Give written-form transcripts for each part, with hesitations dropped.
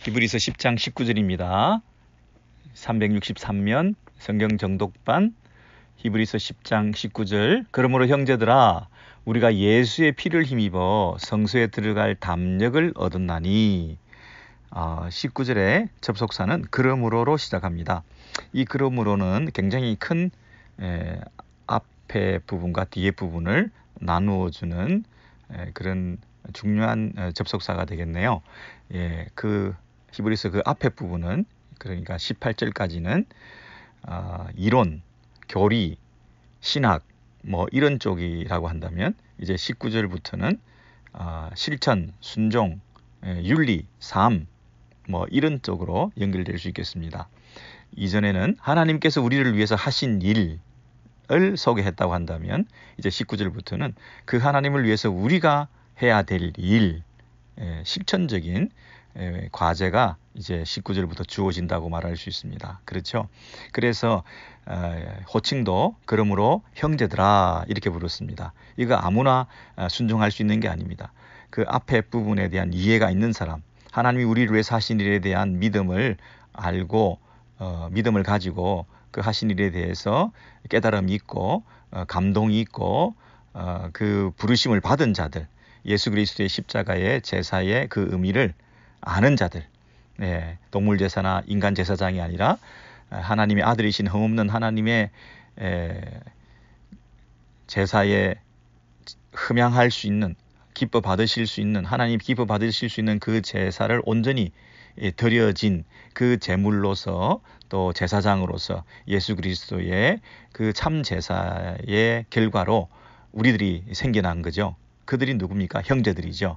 히브리서 10장 19절입니다. 363면 성경 정독반 히브리서 10장 19절. 그러므로 형제들아 우리가 예수의 피를 힘입어 성소에 들어갈 담력을 얻었나니. 19절의 접속사는 그러므로로 시작합니다. 이 그러므로는 굉장히 큰 앞에 부분과 뒤에 부분을 나누어주는 그런 중요한 접속사가 되겠네요. 그 히브리서 그 앞에 부분은 그러니까 18절까지는 이론, 교리, 신학 뭐 이런 쪽이라고 한다면 이제 19절부터는 실천, 순종, 윤리, 삶 뭐 이런 쪽으로 연결될 수 있겠습니다. 이전에는 하나님께서 우리를 위해서 하신 일을 소개했다고 한다면 이제 19절부터는 그 하나님을 위해서 우리가 해야 될 일, 실천적인 과제가 이제 19절부터 주어진다고 말할 수 있습니다. 그렇죠? 그래서 호칭도 그러므로 형제들아 이렇게 부르습니다. 이거 아무나 순종할 수 있는 게 아닙니다. 그 앞에 부분에 대한 이해가 있는 사람, 하나님이 우리를 위해서 하신 일에 대한 믿음을 알고 믿음을 가지고 그 하신 일에 대해서 깨달음이 있고 감동이 있고 그 부르심을 받은 자들, 예수 그리스도의 십자가의 제사의 그 의미를 아는 자들, 동물 제사나 인간 제사장이 아니라 하나님의 아들이신 흠없는 하나님의 제사에 흠양할 수 있는, 기뻐 받으실 수 있는, 하나님 기뻐 받으실 수 있는 그 제사를 온전히 드려진 그 제물로서 또 제사장으로서 예수 그리스도의 그 참 제사의 결과로 우리들이 생겨난 거죠. 그들이 누굽니까? 형제들이죠.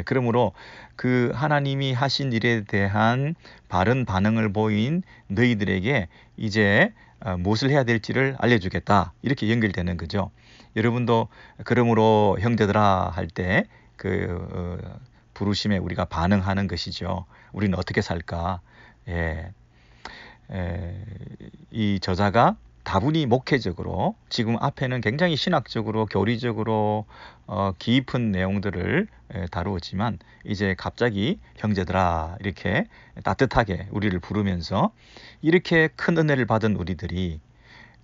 그러므로 그 하나님이 하신 일에 대한 바른 반응을 보인 너희들에게 이제 무엇을 해야 될지를 알려주겠다. 이렇게 연결되는 거죠. 여러분도 그러므로 형제들아 할 때 그 부르심에 우리가 반응하는 것이죠. 우리는 어떻게 살까? 이 저자가 다분히 목회적으로 지금 앞에는 굉장히 신학적으로 교리적으로 깊은 내용들을 다루었지만 이제 갑자기 형제들아 이렇게 따뜻하게 우리를 부르면서 이렇게 큰 은혜를 받은 우리들이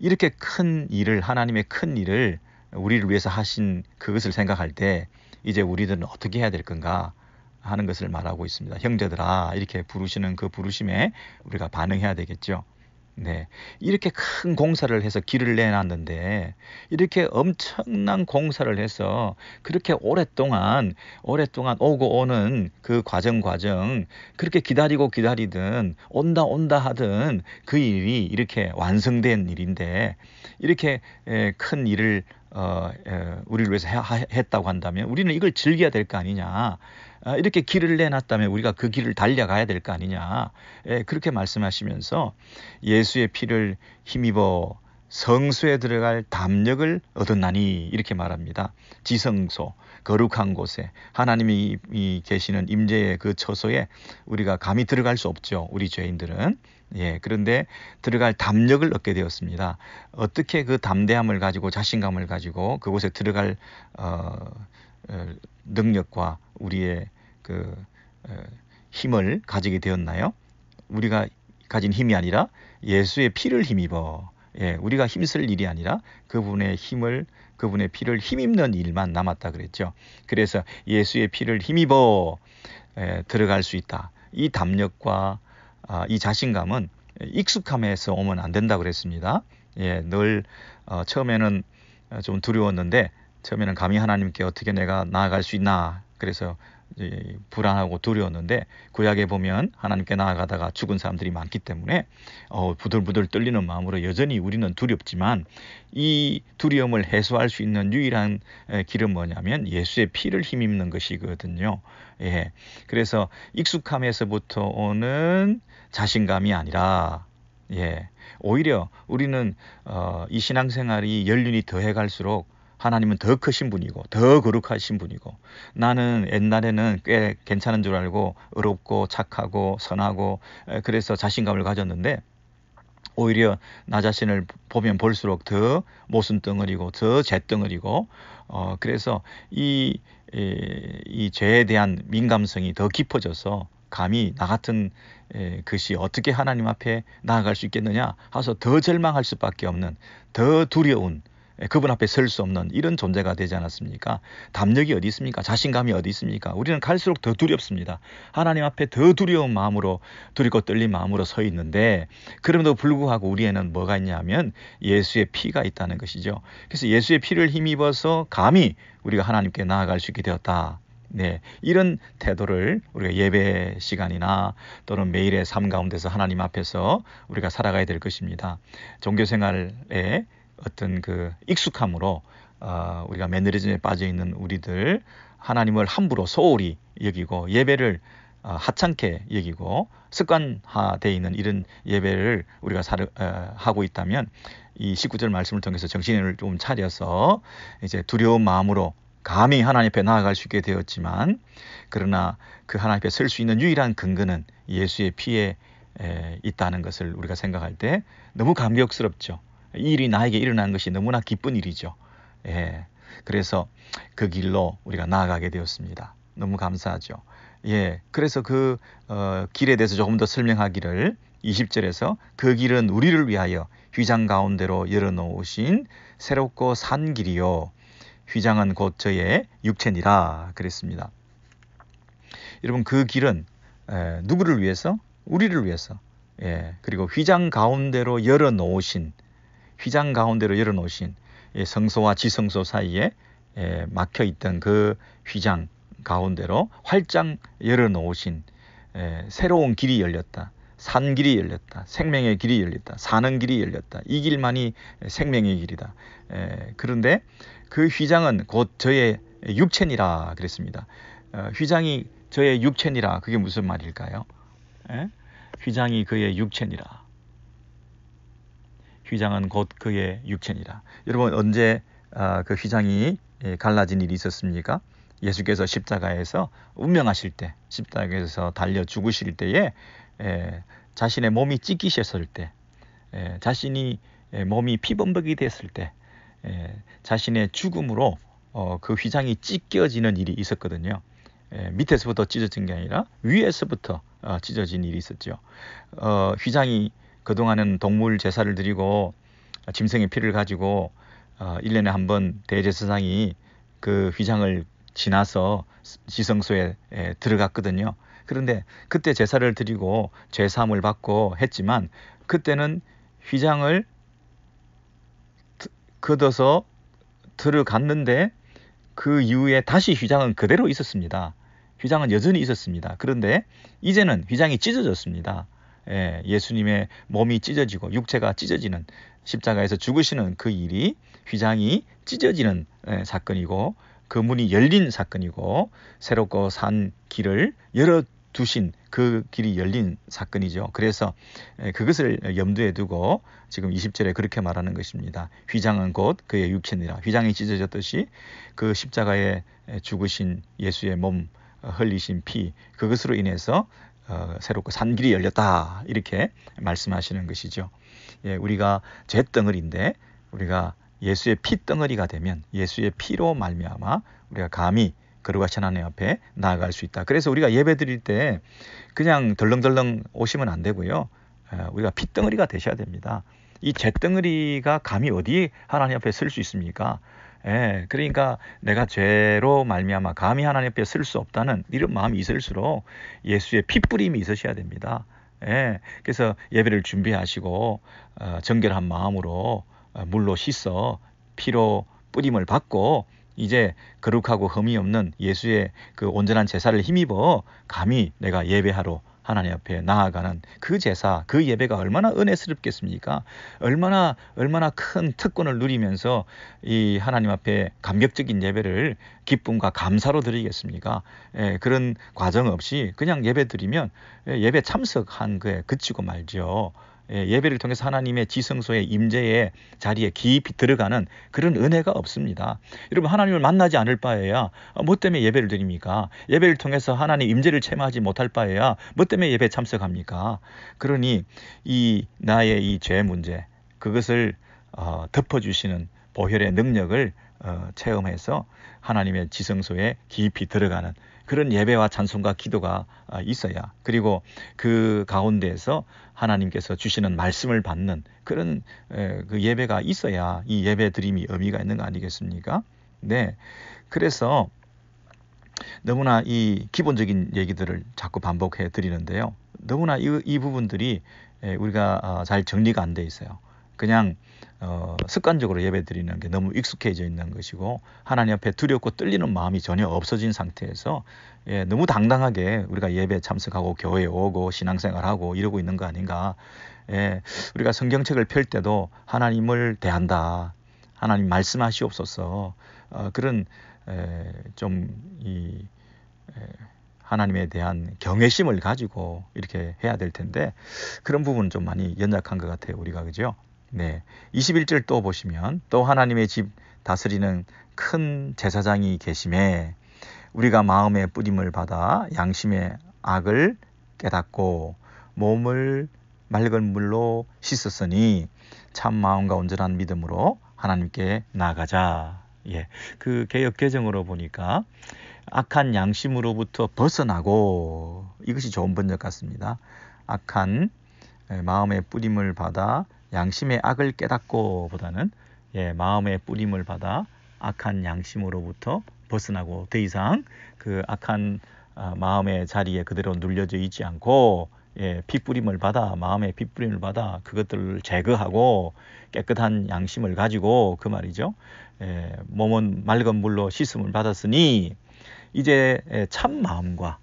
이렇게 큰 일을, 하나님의 큰 일을 우리를 위해서 하신 그것을 생각할 때 이제 우리들은 어떻게 해야 될 건가 하는 것을 말하고 있습니다. 형제들아 이렇게 부르시는 그 부르심에 우리가 반응해야 되겠죠. 이렇게 큰 공사를 해서 길을 내놨는데 이렇게 엄청난 공사를 해서 그렇게 오랫동안 오고 오는 그 과정 그렇게 기다리든 온다 하든 그 일이 이렇게 완성된 일인데 이렇게 큰 일을 우리를 위해서 했다고 한다면 우리는 이걸 즐겨야 될 거 아니냐. 이렇게 길을 내놨다면 우리가 그 길을 달려가야 될 거 아니냐. 그렇게 말씀하시면서 예수의 피를 힘입어 성소에 들어갈 담력을 얻었나니 이렇게 말합니다. 지성소, 거룩한 곳에 하나님이 계시는 임재의 그 처소에 우리가 감히 들어갈 수 없죠. 우리 죄인들은. 그런데 들어갈 담력을 얻게 되었습니다. 어떻게 그 담대함을 가지고 자신감을 가지고 그곳에 들어갈 능력과 우리의 그 힘을 가지게 되었나요? 우리가 가진 힘이 아니라 예수의 피를 힘입어 우리가 힘쓸 일이 아니라 그분의 피를 힘입는 일만 남았다 그랬죠. 그래서 예수의 피를 힘입어 들어갈 수 있다. 이 담력과 이 자신감은 익숙함에서 오면 안 된다 그랬습니다. 늘 처음에는 좀 두려웠는데 처음에는 감히 하나님께 어떻게 내가 나아갈 수 있나 그래서 불안하고 두려웠는데 구약에 보면 하나님께 나아가다가 죽은 사람들이 많기 때문에 부들부들 떨리는 마음으로 여전히 우리는 두렵지만 이 두려움을 해소할 수 있는 유일한 길은 뭐냐면 예수의 피를 힘입는 것이거든요. 그래서 익숙함에서부터 오는 자신감이 아니라 오히려 우리는 이 신앙생활이 연륜이 더해갈수록 하나님은 더 크신 분이고 더 거룩하신 분이고 나는 옛날에는 꽤 괜찮은 줄 알고 의롭고 착하고 선하고 그래서 자신감을 가졌는데 오히려 나 자신을 보면 볼수록 더 모순덩어리고 더 잿덩어리고 그래서 이 죄에 대한 민감성이 더 깊어져서 감히 나 같은 것이 어떻게 하나님 앞에 나아갈 수 있겠느냐 하서 더 절망할 수밖에 없는, 더 두려운, 그분 앞에 설 수 없는 이런 존재가 되지 않았습니까? 담력이 어디 있습니까? 자신감이 어디 있습니까? 우리는 갈수록 더 두렵습니다. 하나님 앞에 더 두려운 마음으로, 두렵고 떨린 마음으로 서 있는데, 그럼에도 불구하고 우리에는 뭐가 있냐면 예수의 피가 있다는 것이죠. 그래서 예수의 피를 힘입어서 감히 우리가 하나님께 나아갈 수 있게 되었다. 네, 이런 태도를 우리가 예배 시간이나 또는 매일의 삶 가운데서 하나님 앞에서 우리가 살아가야 될 것입니다. 종교 생활에 어떤 그 익숙함으로 우리가 매너리즘에 빠져 있는 우리들, 하나님을 함부로 소홀히 여기고 예배를 하찮게 여기고 습관화되어 있는 이런 예배를 우리가 하고 있다면, 이 19절 말씀을 통해서 정신을 좀 차려서 이제 두려운 마음으로 감히 하나님 앞에 나아갈 수 있게 되었지만, 그러나 그 하나님 앞에 설 수 있는 유일한 근거는 예수의 피에 있다는 것을 우리가 생각할 때 너무 감격스럽죠. 이 일이 나에게 일어난 것이 너무나 기쁜 일이죠. 예, 그래서 그 길로 우리가 나아가게 되었습니다. 너무 감사하죠. 예, 그래서 그 길에 대해서 조금 더 설명하기를, 20절에서 그 길은 우리를 위하여 휘장 가운데로 열어놓으신 새롭고 산 길이요, 휘장은 곧 저의 육체니라 그랬습니다. 여러분, 그 길은 누구를 위해서? 우리를 위해서. 예, 그리고 휘장 가운데로 열어놓으신, 휘장 가운데로 열어놓으신, 성소와 지성소 사이에 막혀있던 그 휘장 가운데로 활짝 열어놓으신 새로운 길이 열렸다. 산 길이 열렸다. 생명의 길이 열렸다. 사는 길이 열렸다. 이 길만이 생명의 길이다. 그런데 그 휘장은 곧 저의 육체니라 그랬습니다. 휘장이 저의 육체니라, 그게 무슨 말일까요? 휘장이 그의 육체니라. 휘장은 곧 그의 육체니라. 여러분, 언제 그 휘장이 갈라진 일이 있었습니까? 예수께서 십자가에서 운명하실 때, 십자가에서 달려 죽으실 때에 자신의 몸이 찢기셨을 때, 자신이 몸이 피범벅이 됐을 때, 자신의 죽음으로 그 휘장이 찢겨지는 일이 있었거든요. 밑에서부터 찢어진 게 아니라 위에서부터 찢어진 일이 있었죠. 휘장이 그동안은 동물 제사를 드리고 짐승의 피를 가지고 1년에 한 번 대제사장이 그 휘장을 지나서 지성소에 들어갔거든요. 그런데 그때 제사를 드리고 죄사함을 받고 했지만, 그때는 휘장을 걷어서 들어갔는데 그 이후에 다시 휘장은 그대로 있었습니다. 휘장은 여전히 있었습니다. 그런데 이제는 휘장이 찢어졌습니다. 예수님의 몸이 찢어지고 육체가 찢어지는, 십자가에서 죽으시는 그 일이 휘장이 찢어지는 사건이고, 그 문이 열린 사건이고, 새롭고 산 길을 열어두신 그 길이 열린 사건이죠. 그래서 그것을 염두에 두고 지금 20절에 그렇게 말하는 것입니다. 휘장은 곧 그의 육체니라. 휘장이 찢어졌듯이 그 십자가에 죽으신 예수의 몸, 흘리신 피, 그것으로 인해서 새롭고 산 길이 열렸다, 이렇게 말씀하시는 것이죠. 예, 우리가 잿덩어리인데 우리가 예수의 핏덩어리가 되면 예수의 피로 말미암아 우리가 감히 거룩하신 하나님 앞에 나아갈 수 있다. 그래서 우리가 예배 드릴 때 그냥 덜렁덜렁 오시면 안 되고요. 우리가 핏덩어리가 되셔야 됩니다. 이 잿덩어리가 감히 어디 하나님 앞에 설 수 있습니까? 그러니까 내가 죄로 말미암아 감히 하나님 앞에 설 수 없다는 이런 마음이 있을수록 예수의 핏뿌림이 있으셔야 됩니다. 그래서 예배를 준비하시고 정결한 마음으로 물로 씻어 피로 뿌림을 받고 이제 거룩하고 흠이 없는 예수의 그 온전한 제사를 힘입어 감히 내가 예배하러 하나님 앞에 나아가는 그 제사, 그 예배가 얼마나 은혜스럽겠습니까? 얼마나 큰 특권을 누리면서 이 하나님 앞에 감격적인 예배를 기쁨과 감사로 드리겠습니까? 그런 과정 없이 그냥 예배 드리면 예배 참석한 거에 그치고 말죠. 예배를 통해서 하나님의 지성소의 임재의 자리에 깊이 들어가는 그런 은혜가 없습니다. 여러분, 하나님을 만나지 않을 바에야 뭐 때문에 예배를 드립니까? 예배를 통해서 하나님 임재를 체험하지 못할 바에야 뭐 때문에 예배에 참석합니까? 그러니 이 나의 이 죄 문제, 그것을 덮어주시는 보혈의 능력을 체험해서 하나님의 지성소에 깊이 들어가는 그런 예배와 찬송과 기도가 있어야, 그리고 그 가운데에서 하나님께서 주시는 말씀을 받는 그런 그 예배가 있어야 이 예배 드림이 의미가 있는 거 아니겠습니까? 네. 그래서 너무나 이 기본적인 얘기들을 자꾸 반복해 드리는데요. 너무나 이 부분들이 우리가 잘 정리가 안 돼 있어요. 그냥 습관적으로 예배 드리는 게 너무 익숙해져 있는 것이고, 하나님 앞에 두렵고 떨리는 마음이 전혀 없어진 상태에서 너무 당당하게 우리가 예배 참석하고 교회에 오고 신앙생활하고 이러고 있는 거 아닌가. 우리가 성경책을 펼 때도 하나님을 대한다, 하나님 말씀하시옵소서, 그런 좀 하나님에 대한 경외심을 가지고 이렇게 해야 될 텐데, 그런 부분은 좀 많이 연약한 것 같아요, 우리가. 그죠? 네. 21절 또 보시면, 또 하나님의 집 다스리는 큰 제사장이 계심에 우리가 마음의 뿌림을 받아 양심의 악을 깨닫고 몸을 맑은 물로 씻었으니 참 마음과 온전한 믿음으로 하나님께 나아가자. 그 개역 개정으로 보니까 악한 양심으로부터 벗어나고, 이것이 좋은 번역 같습니다. 악한 마음의 뿌림을 받아 양심의 악을 깨닫고 보다는 마음의 뿌림을 받아 악한 양심으로부터 벗어나고, 더 이상 그 악한 마음의 자리에 그대로 눌려져 있지 않고 핏뿌림을 받아, 마음의 핏뿌림을 받아 그것들을 제거하고 깨끗한 양심을 가지고, 그 말이죠. 몸은 맑은 물로 씻음을 받았으니 이제 참 마음과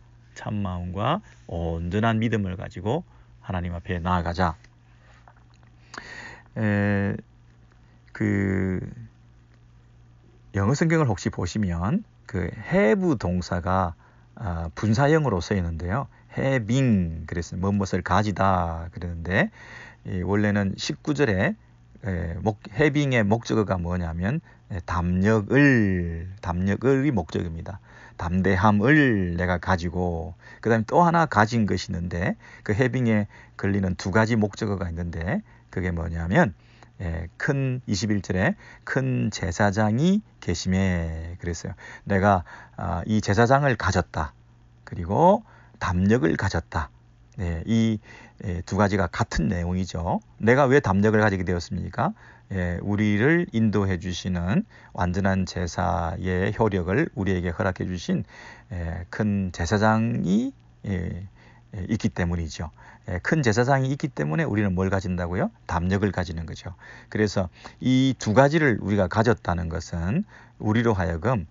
온전한 믿음을 가지고 하나님 앞에 나아가자. 그 영어 성경을 혹시 보시면 그 have 동사가 분사형으로 쓰이는데요. having, 그래서 무엇을 가지다 그러는데, 원래는 19절에 having의 목적어가 뭐냐면 담력을이 목적입니다. 담대함을 내가 가지고, 그 다음에 또 하나 가진 것이 있는데, 그 having에 걸리는 두 가지 목적어가 있는데, 그게 뭐냐면 큰 21절에 큰 제사장이 계심에 그랬어요. 내가 이 제사장을 가졌다, 그리고 담력을 가졌다. 이 두 가지가 같은 내용이죠. 내가 왜 담력을 가지게 되었습니까? 우리를 인도해 주시는 완전한 제사의 효력을 우리에게 허락해 주신 큰 제사장이 있기 때문이죠. 큰 제사장이 있기 때문에 우리는 뭘 가진다고요? 담력을 가지는 거죠. 그래서 이 두 가지를 우리가 가졌다는 것은 우리로 하여금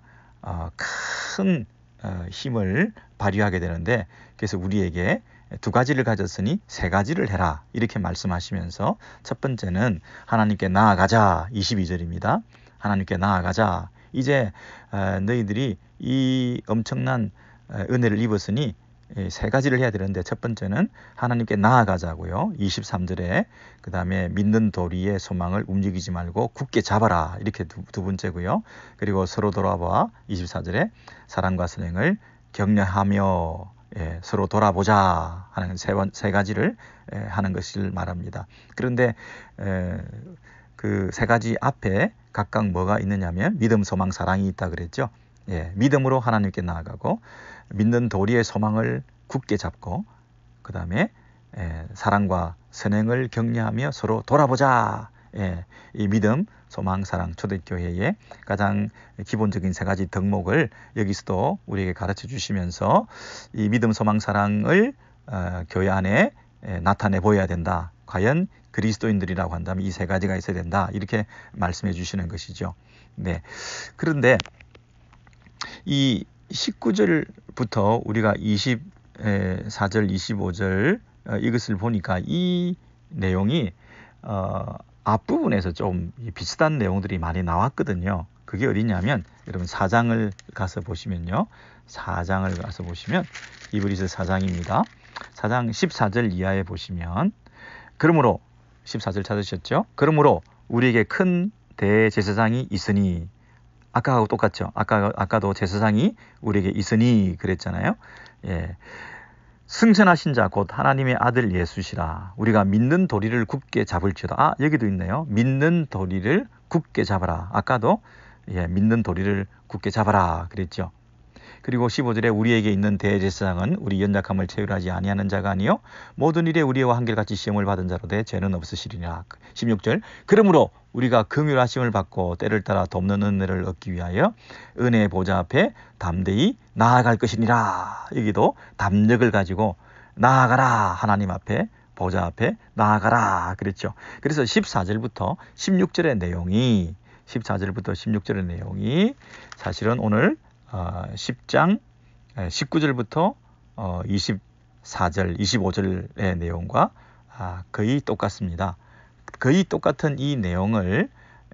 큰 힘을 발휘하게 되는데, 그래서 우리에게 두 가지를 가졌으니 세 가지를 해라, 이렇게 말씀하시면서, 첫 번째는 하나님께 나아가자, 22절입니다. 하나님께 나아가자. 이제 너희들이 이 엄청난 은혜를 입었으니 세 가지를 해야 되는데, 첫 번째는 하나님께 나아가자고요. 23절에 그 다음에 믿는 도리의 소망을 움직이지 말고 굳게 잡아라, 이렇게 두 번째고요. 그리고 서로 돌아봐, 24절에 사랑과 선행을 격려하며 서로 돌아보자 하는 세 가지를 하는 것을 말합니다. 그런데 그 세 가지 앞에 각각 뭐가 있느냐면 믿음, 소망, 사랑이 있다 그랬죠. 믿음으로 하나님께 나아가고, 믿는 도리의 소망을 굳게 잡고, 그 다음에 사랑과 선행을 격려하며 서로 돌아보자. 이 믿음, 소망, 사랑, 초대교회의 가장 기본적인 세 가지 덕목을 여기서도 우리에게 가르쳐 주시면서, 이 믿음, 소망, 사랑을 교회 안에 나타내 보여야 된다. 과연 그리스도인들이라고 한다면 이 세 가지가 있어야 된다, 이렇게 말씀해 주시는 것이죠. 그런데 이 19절부터 우리가 24절, 25절 이것을 보니까 이 내용이 앞부분에서 좀 비슷한 내용들이 많이 나왔거든요. 그게 어디냐면, 여러분 4장을 가서 보시면요. 4장을 가서 보시면 히브리서 4장입니다. 4장 14절 이하에 보시면, 그러므로 14절 찾으셨죠? 그러므로 우리에게 큰 대제사장이 있으니, 아까하고 똑같죠. 아까도 제사장이 우리에게 있으니 그랬잖아요. 승천하신 자 곧 하나님의 아들 예수시라. 우리가 믿는 도리를 굳게 잡을지어다. 여기도 있네요. 믿는 도리를 굳게 잡아라. 아까도 믿는 도리를 굳게 잡아라 그랬죠. 그리고 15절에 우리에게 있는 대제사장은 우리 연약함을 체휼하지 아니하는 자가 아니요 모든 일에 우리와 한결같이 시험을 받은 자로되 죄는 없으시리라. 16절 그러므로 우리가 긍휼하심을 받고 때를 따라 돕는 은혜를 얻기 위하여 은혜의 보좌 앞에 담대히 나아갈 것이니라. 여기도 담력을 가지고 나아가라. 하나님 앞에 보좌 앞에 나아가라 그랬죠. 그래서 14절부터 16절의 내용이 사실은 오늘 10장 19절부터 24절, 25절의 내용과 거의 똑같습니다. 거의 똑같은 이 내용을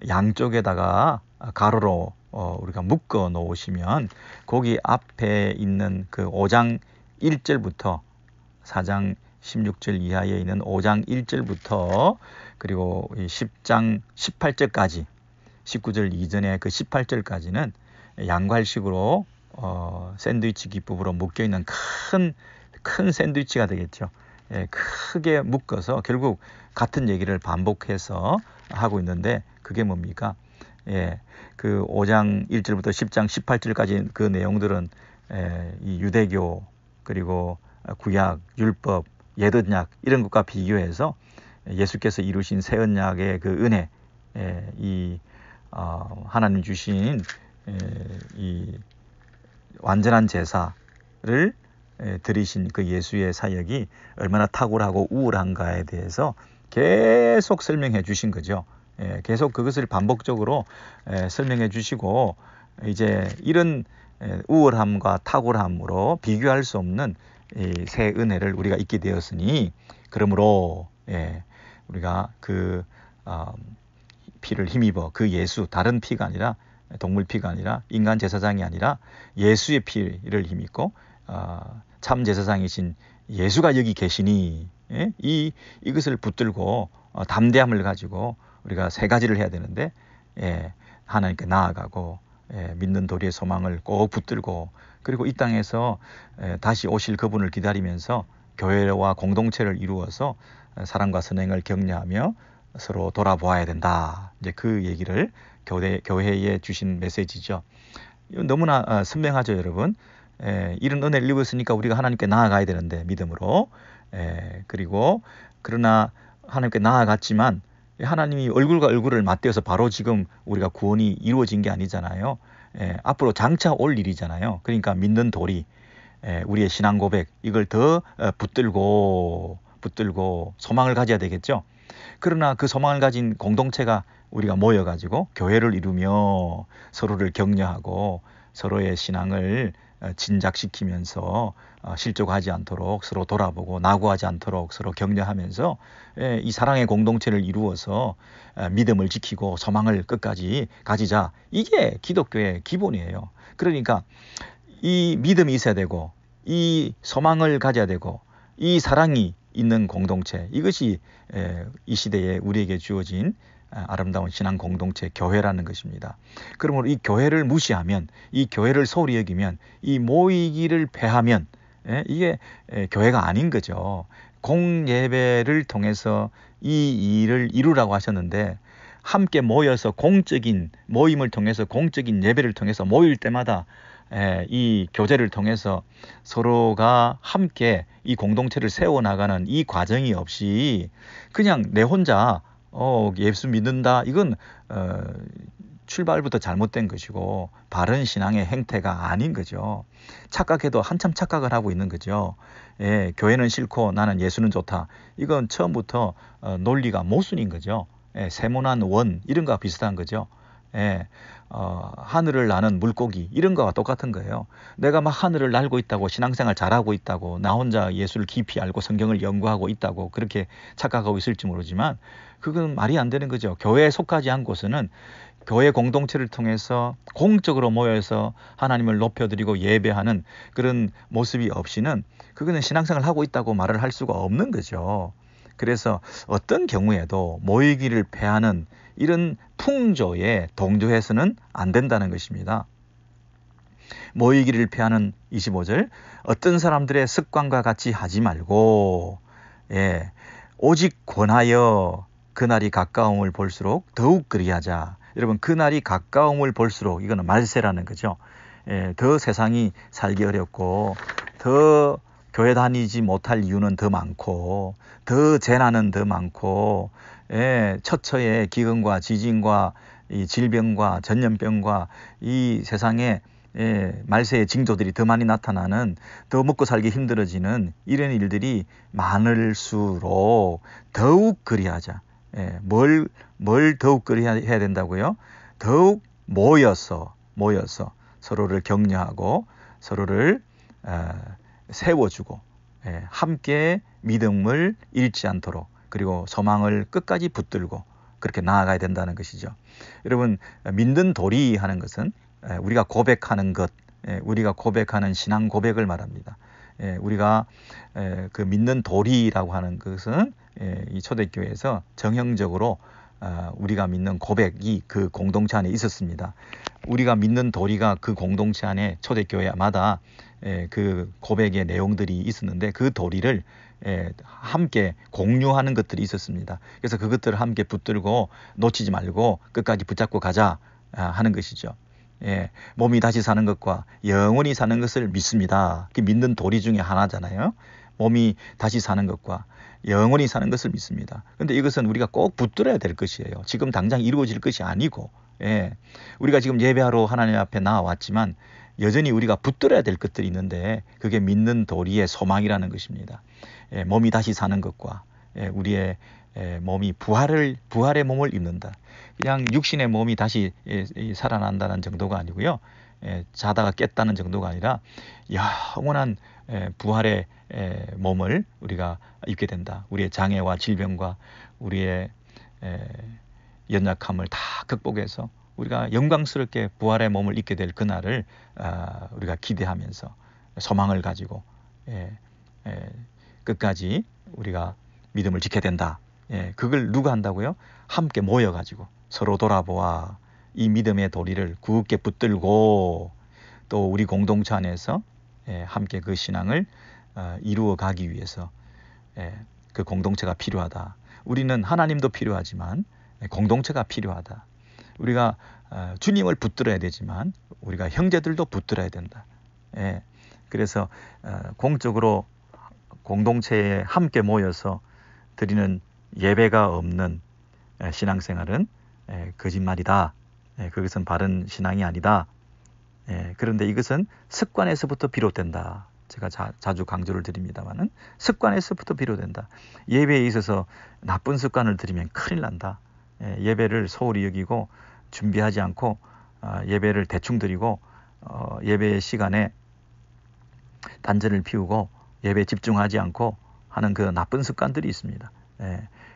양쪽에다가 가로로 우리가 묶어 놓으시면 거기 앞에 있는 그 5장 1절부터 4장 16절 이하에 있는 5장 1절부터 그리고 10장 18절까지 19절 이전에 그 18절까지는 양괄식으로 샌드위치 기법으로 묶여있는 큰 샌드위치가 되겠죠. 크게 묶어서 결국 같은 얘기를 반복해서 하고 있는데 그게 뭡니까? 그 5장 1절부터 10장 18절까지 그 내용들은 이 유대교 그리고 구약, 율법, 옛언약 이런 것과 비교해서 예수께서 이루신 새 언약의 그 은혜, 하나님 주신 이 완전한 제사를 드리신 그 예수의 사역이 얼마나 탁월하고 우월한가에 대해서 계속 설명해 주신 거죠. 계속 그것을 반복적으로 설명해 주시고 이제 이런 우월함과 탁월함으로 비교할 수 없는 이 새 은혜를 우리가 잊게 되었으니 그러므로 우리가 그 피를 힘입어 그 예수 다른 피가 아니라 동물 피가 아니라 인간 제사장이 아니라 예수의 피를 힘입고 참 제사장이신 예수가 여기 계시니 이것을 붙들고 담대함을 가지고 우리가 세 가지를 해야 되는데 하나님께 나아가고 믿는 도리의 소망을 꼭 붙들고 그리고 이 땅에서 다시 오실 그분을 기다리면서 교회와 공동체를 이루어서 사랑과 선행을 격려하며 서로 돌아보아야 된다. 이제 그 얘기를 교회에 주신 메시지죠. 너무나 선명하죠, 여러분. 이런 은혜를 입었으니까 우리가 하나님께 나아가야 되는데 믿음으로. 그리고 그러나 하나님께 나아갔지만 하나님이 얼굴과 얼굴을 맞대어서 바로 지금 우리가 구원이 이루어진 게 아니잖아요. 앞으로 장차 올 일이잖아요. 그러니까 믿는 도리, 우리의 신앙 고백 이걸 더 붙들고 소망을 가져야 되겠죠. 그러나 그 소망을 가진 공동체가 우리가 모여가지고 교회를 이루며 서로를 격려하고 서로의 신앙을 진작시키면서 실족하지 않도록 서로 돌아보고 낙오하지 않도록 서로 격려하면서 이 사랑의 공동체를 이루어서 믿음을 지키고 소망을 끝까지 가지자. 이게 기독교의 기본이에요. 그러니까 이 믿음이 있어야 되고 이 소망을 가져야 되고 이 사랑이 있는 공동체 이것이 이 시대에 우리에게 주어진 아름다운 신앙 공동체 교회라는 것입니다. 그러므로 이 교회를 무시하면 이 교회를 소홀히 여기면 이 모이기를 패하면 이게 교회가 아닌 거죠. 공예배를 통해서 이 일을 이루라고 하셨는데 함께 모여서 공적인 모임을 통해서 공적인 예배를 통해서 모일 때마다 이 교제를 통해서 서로가 함께 이 공동체를 세워나가는 이 과정이 없이 그냥 내 혼자 예수 믿는다 이건 출발부터 잘못된 것이고 바른 신앙의 행태가 아닌 거죠. 착각해도 한참 착각을 하고 있는 거죠. 교회는 싫고 나는 예수는 좋다. 이건 처음부터 논리가 모순인 거죠. 세모난 원 이런 거와 비슷한 거죠. 하늘을 나는 물고기 이런 거와 똑같은 거예요. 내가 막 하늘을 날고 있다고 신앙생활 잘하고 있다고 나 혼자 예수를 깊이 알고 성경을 연구하고 있다고 그렇게 착각하고 있을지 모르지만 그건 말이 안 되는 거죠. 교회에 속하지 않고서는 교회 공동체를 통해서 공적으로 모여서 하나님을 높여드리고 예배하는 그런 모습이 없이는 그거는 신앙생활을 하고 있다고 말을 할 수가 없는 거죠. 그래서 어떤 경우에도 모이기를 패하는 이런 풍조에 동조해서는 안 된다는 것입니다. 모이기를 패하는 25절 어떤 사람들의 습관과 같이 하지 말고 오직 권하여 그날이 가까움을 볼수록 더욱 그리하자. 여러분 그날이 가까움을 볼수록 이거는 말세라는 거죠. 더 세상이 살기 어렵고 더 교회 다니지 못할 이유는 더 많고 더 재난은 더 많고 처처에 기근과 지진과 이 질병과 전염병과 이 세상에 말세의 징조들이 더 많이 나타나는 더 먹고 살기 힘들어지는 이런 일들이 많을수록 더욱 그리하자. 뭘 더욱 그리해야 된다고요? 더욱 모여서 서로를 격려하고 서로를 세워주고 함께 믿음을 잃지 않도록 그리고 소망을 끝까지 붙들고 그렇게 나아가야 된다는 것이죠. 여러분 믿는 도리 하는 것은 우리가 고백하는 것, 우리가 고백하는 신앙 고백을 말합니다. 우리가 그 믿는 도리라고 하는 것은 이 초대교회에서 정형적으로 우리가 믿는 고백이 그 공동체 안에 있었습니다. 우리가 믿는 도리가 그 공동체 안에 초대교회마다 그 고백의 내용들이 있었는데 그 도리를 함께 공유하는 것들이 있었습니다. 그래서 그것들을 함께 붙들고 놓치지 말고 끝까지 붙잡고 가자 하는 것이죠. 몸이 다시 사는 것과 영원히 사는 것을 믿습니다. 그 믿는 도리 중에 하나잖아요. 몸이 다시 사는 것과 영원히 사는 것을 믿습니다. 그런데 이것은 우리가 꼭 붙들어야 될 것이에요. 지금 당장 이루어질 것이 아니고 우리가 지금 예배하러 하나님 앞에 나와왔지만 여전히 우리가 붙들어야 될 것들이 있는데 그게 믿는 도리의 소망이라는 것입니다. 몸이 다시 사는 것과 우리의 몸이 부활의 몸을 입는다. 그냥 육신의 몸이 다시 살아난다는 정도가 아니고요. 자다가 깼다는 정도가 아니라 영원한 부활의 몸을 우리가 입게 된다. 우리의 장애와 질병과 우리의 연약함을 다 극복해서 우리가 영광스럽게 부활의 몸을 입게 될 그날을 우리가 기대하면서 소망을 가지고 끝까지 우리가 믿음을 지켜야 된다. 그걸 누가 한다고요? 함께 모여가지고 서로 돌아보아 이 믿음의 도리를 굳게 붙들고 또 우리 공동체 안에서 함께 그 신앙을 이루어 가기 위해서 그 공동체가 필요하다. 우리는 하나님도 필요하지만 공동체가 필요하다. 우리가 주님을 붙들어야 되지만 우리가 형제들도 붙들어야 된다. 그래서 공적으로 공동체에 함께 모여서 드리는 예배가 없는 신앙생활은 거짓말이다. 그것은 바른 신앙이 아니다. 그런데 이것은 습관에서부터 비롯된다. 제가 자주 강조를 드립니다만은 습관에서부터 비롯된다. 예배에 있어서 나쁜 습관을 들이면 큰일 난다. 예배를 소홀히 여기고 준비하지 않고 예배를 대충 드리고 예배 시간에 단전을 피우고 예배에 집중하지 않고 하는 그 나쁜 습관들이 있습니다.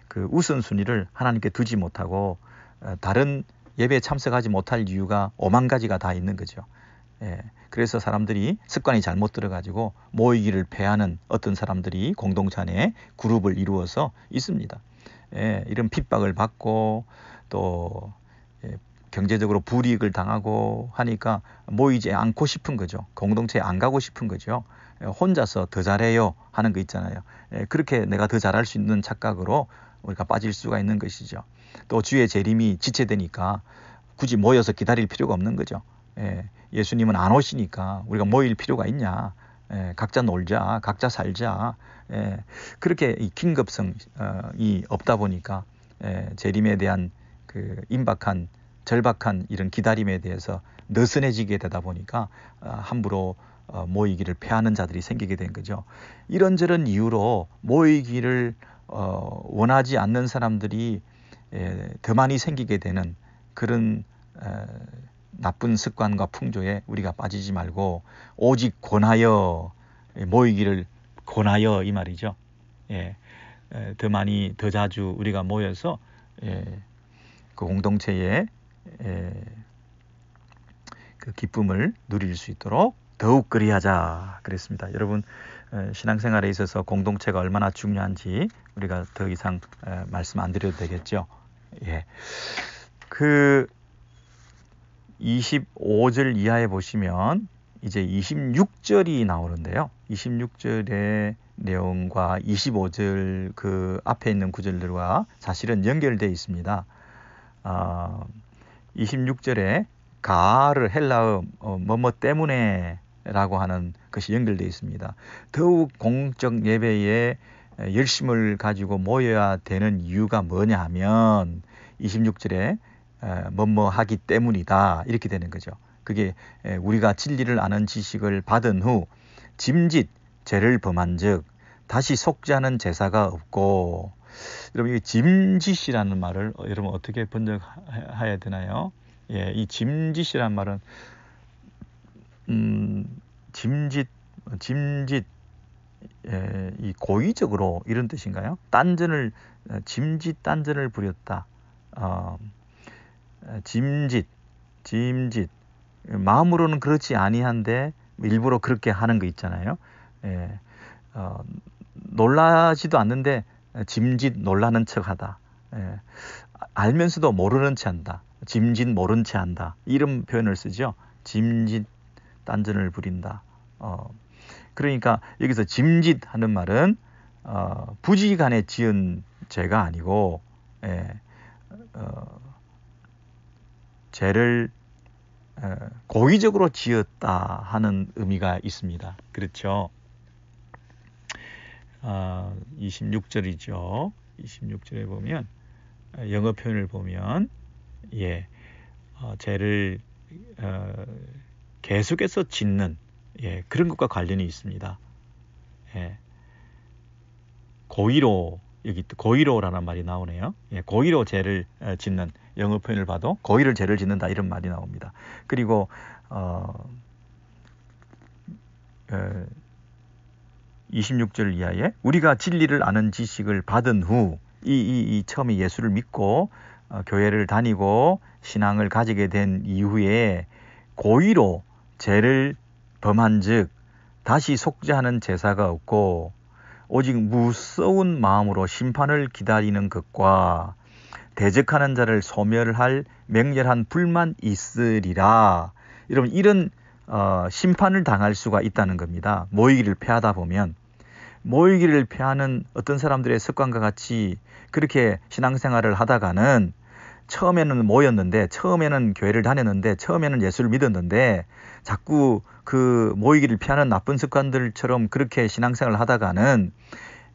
그 우선순위를 하나님께 두지 못하고 다른 예배에 참석하지 못할 이유가 5만 가지가 다 있는 거죠. 그래서 사람들이 습관이 잘못 들어가지고 모이기를 패하는 어떤 사람들이 공동체 안에 그룹을 이루어서 있습니다. 이런 핍박을 받고 또 경제적으로 불이익을 당하고 하니까 모이지 않고 싶은 거죠. 공동체에 안 가고 싶은 거죠. 혼자서 더 잘해요 하는 거 있잖아요. 그렇게 내가 더 잘할 수 있는 착각으로 우리가 빠질 수가 있는 것이죠. 또 주의 재림이 지체되니까 굳이 모여서 기다릴 필요가 없는 거죠. 예수님은 안 오시니까 우리가 모일 필요가 있냐. 각자 놀자, 각자 살자. 그렇게 이 긴급성이 없다 보니까 재림에 대한 그 임박한 절박한 이런 기다림에 대해서 느슨해지게 되다 보니까 함부로 모이기를 패하는 자들이 생기게 된 거죠. 이런저런 이유로 모이기를 원하지 않는 사람들이 더 많이 생기게 되는 그런 나쁜 습관과 풍조에 우리가 빠지지 말고 오직 권하여 모이기를 권하여 이 말이죠. 더 많이 더 자주 우리가 모여서 그 공동체에 그 기쁨을 누릴 수 있도록 더욱 그리하자 그랬습니다. 여러분 신앙생활에 있어서 공동체가 얼마나 중요한지 우리가 더 이상 말씀 안 드려도 되겠죠. 그 25절 이하에 보시면 이제 26절이 나오는데요. 26절의 내용과 25절 그 앞에 있는 구절들과 사실은 연결되어 있습니다. 26절에 가를 헬라어 뭐뭐 때문에 라고 하는 것이 연결되어 있습니다. 더욱 공적 예배에 열심을 가지고 모여야 되는 이유가 뭐냐 하면 26절에 뭐뭐 하기 때문이다 이렇게 되는 거죠. 그게 우리가 진리를 아는 지식을 받은 후 짐짓 죄를 범한 즉 다시 속죄하는 제사가 없고. 여러분 이 짐짓이라는 말을 여러분 어떻게 번역해야 되나요? 예, 이 짐짓이라는 말은 짐짓 이 고의적으로 이런 뜻인가요? 짐짓 딴전을 부렸다. 짐짓 마음으로는 그렇지 아니한데 일부러 그렇게 하는 거 있잖아요. 예, 놀라지도 않는데 짐짓 놀라는 척하다. 예, 알면서도 모르는 체한다. 짐짓 모른 체한다. 이런 표현을 쓰죠. 짐짓 딴전을 부린다. 그러니까 여기서 짐짓 하는 말은 부지간에 지은 죄가 아니고 죄를 고의적으로 지었다 하는 의미가 있습니다. 그렇죠? 26절이죠. 26절에 보면 영어 표현을 보면 죄를 계속해서 짓는 그런 것과 관련이 있습니다. 고의로 여기 고의로라는 말이 나오네요. 고의로 죄를 짓는 영어 표현을 봐도 고의를 죄를 짓는다 이런 말이 나옵니다. 그리고 26절 이하에 우리가 진리를 아는 지식을 받은 후 이 처음에 예수를 믿고 교회를 다니고 신앙을 가지게 된 이후에 고의로 죄를 범한 즉 다시 속죄하는 제사가 없고 오직 무서운 마음으로 심판을 기다리는 것과 대적하는 자를 소멸할 맹렬한 불만 있으리라. 여러분 이런 심판을 당할 수가 있다는 겁니다. 모이기를 피하다 보면 모이기를 피하는 어떤 사람들의 습관과 같이 그렇게 신앙생활을 하다가는 처음에는 모였는데 처음에는 교회를 다녔는데 처음에는 예수를 믿었는데 자꾸 그 모이기를 피하는 나쁜 습관들처럼 그렇게 신앙생활을 하다가는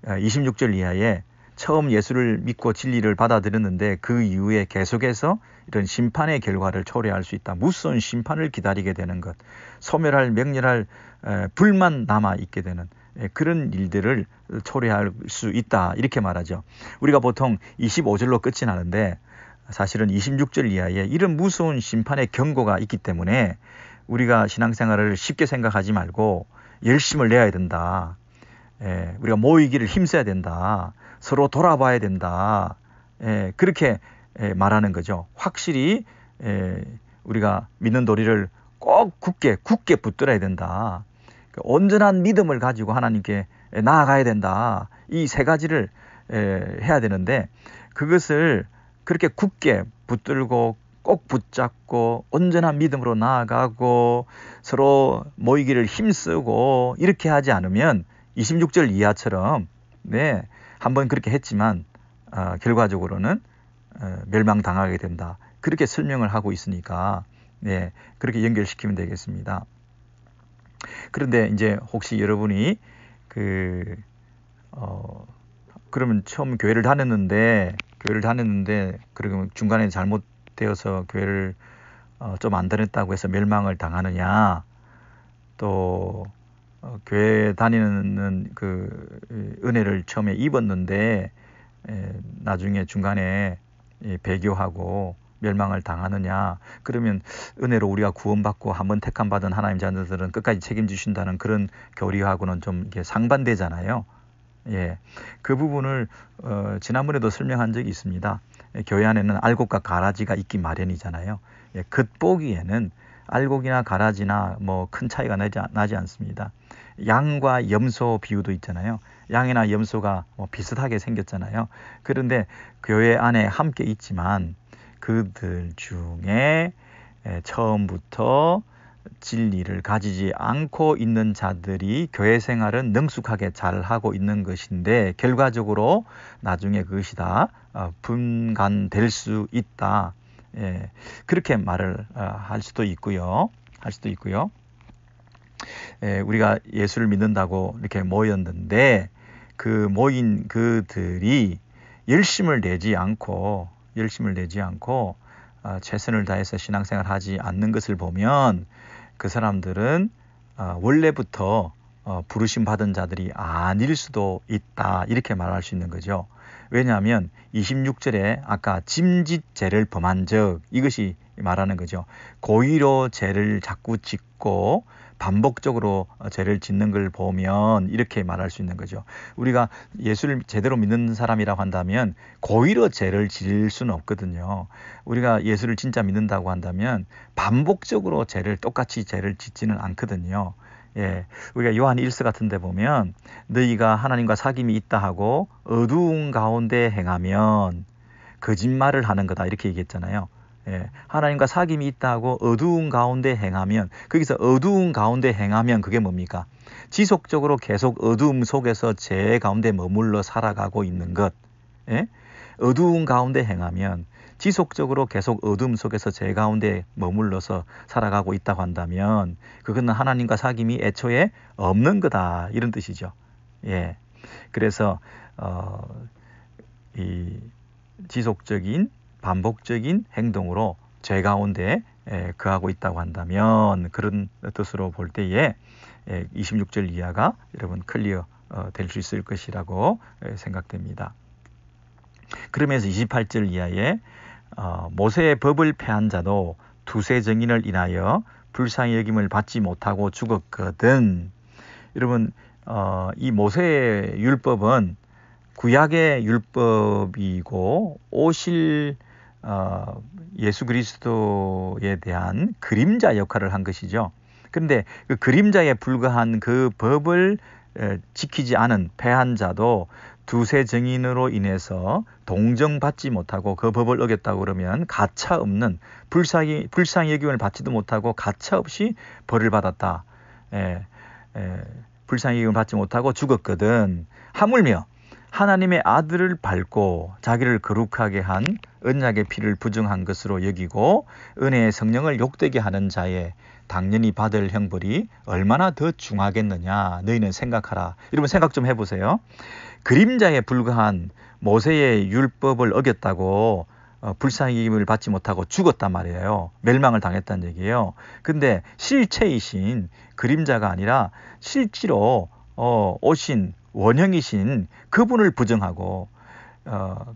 26절 이하에 처음 예수를 믿고 진리를 받아들였는데 그 이후에 계속해서 이런 심판의 결과를 초래할 수 있다. 무서운 심판을 기다리게 되는 것, 소멸할 맹렬할 불만 남아있게 되는 그런 일들을 초래할 수 있다. 이렇게 말하죠. 우리가 보통 25절로 끝이 나는데 사실은 26절 이하에 이런 무서운 심판의 경고가 있기 때문에 우리가 신앙생활을 쉽게 생각하지 말고 열심을 내야 된다. 우리가 모이기를 힘써야 된다. 서로 돌아봐야 된다. 그렇게 말하는 거죠. 확실히 우리가 믿는 도리를 꼭 굳게 붙들어야 된다. 온전한 믿음을 가지고 하나님께 나아가야 된다. 이 세 가지를 해야 되는데 그것을 그렇게 굳게 붙들고 꼭 붙잡고 온전한 믿음으로 나아가고 서로 모이기를 힘쓰고 이렇게 하지 않으면 26절 이하처럼 한번 그렇게 했지만 결과적으로는 멸망당하게 된다. 그렇게 설명을 하고 있으니까 그렇게 연결시키면 되겠습니다. 그런데 이제 혹시 여러분이 그러면 처음 교회를 다녔는데 그러면 중간에 잘못되어서 교회를 좀 안 다녔다고 해서 멸망을 당하느냐, 또 교회 다니는 그 은혜를 처음에 입었는데 나중에 중간에 배교하고 멸망을 당하느냐, 그러면 은혜로 우리가 구원받고 한번 택함받은 하나님 자녀들은 끝까지 책임지신다는 그런 교리하고는 좀 이게 상반되잖아요. 그 부분을 지난번에도 설명한 적이 있습니다. 교회 안에는 알곡과 가라지가 있기 마련이잖아요. 겉보기에는 알곡이나 가라지나 뭐 큰 차이가 나지 않습니다. 양과 염소 비유도 있잖아요. 양이나 염소가 뭐 비슷하게 생겼잖아요. 그런데 교회 안에 함께 있지만 그들 중에 처음부터 진리를 가지지 않고 있는 자들이 교회 생활은 능숙하게 잘하고 있는 것인데 결과적으로 나중에 그것이 다 분간될 수 있다. 예, 그렇게 말을 할 수도 있고요. 예, 우리가 예수를 믿는다고 이렇게 모였는데 그 모인 그들이 열심을 내지 않고 최선을 다해서 신앙생활 하지 않는 것을 보면 그 사람들은 원래부터 부르심 받은 자들이 아닐 수도 있다, 이렇게 말할 수 있는 거죠. 왜냐하면 26절에 아까 짐짓 죄를 범한 적, 이것이 말하는 거죠. 고의로 죄를 자꾸 짓고 반복적으로 죄를 짓는 걸 보면 이렇게 말할 수 있는 거죠. 우리가 예수를 제대로 믿는 사람이라고 한다면 고의로 죄를 지을 수는 없거든요. 우리가 예수를 진짜 믿는다고 한다면 반복적으로 똑같이 죄를 짓지는 않거든요. 예, 우리가 요한 1서 같은 데 보면 너희가 하나님과 사귐이 있다 하고 어두운 가운데 행하면 거짓말을 하는 거다, 이렇게 얘기했잖아요. 예, 하나님과 사귐이 있다 하고 어두운 가운데 행하면, 거기서 어두운 가운데 행하면 그게 뭡니까? 지속적으로 계속 어두움 속에서 죄 가운데 머물러 살아가고 있는 것. 예? 어두운 가운데 행하면 지속적으로 계속 어둠 속에서 죄 가운데 머물러서 살아가고 있다고 한다면 그것은 하나님과 사귐이 애초에 없는 거다, 이런 뜻이죠. 예. 그래서 이 지속적인 반복적인 행동으로 죄 가운데 거하고 있다고 한다면 그런 뜻으로 볼 때에 26절 이하가 여러분 클리어 될 수 있을 것이라고 생각됩니다. 그러면서 28절 이하에 모세의 법을 폐한 자도 두세 증인을 인하여 불쌍히 여김을 받지 못하고 죽었거든. 여러분, 이 모세의 율법은 구약의 율법이고 오실 예수 그리스도에 대한 그림자 역할을 한 것이죠. 그런데 그 그림자에 불과한 그 법을 지키지 않은 폐한 자도 두세 증인으로 인해서 동정받지 못하고 그 법을 어겼다고 그러면 가차 없는 불쌍히 여김을 받지도 못하고 가차 없이 벌을 받았다. 불쌍히 여김을 받지 못하고 죽었거든. 하물며 하나님의 아들을 밟고 자기를 거룩하게 한 언약의 피를 부정한 것으로 여기고 은혜의 성령을 욕되게 하는 자의 당연히 받을 형벌이 얼마나 더 중하겠느냐, 너희는 생각하라. 여러분 생각 좀 해보세요. 그림자에 불과한 모세의 율법을 어겼다고 불쌍히 여김을 받지 못하고 죽었단 말이에요. 멸망을 당했다는 얘기예요. 근데 실체이신 그림자가 아니라 실제로 오신 원형이신 그분을 부정하고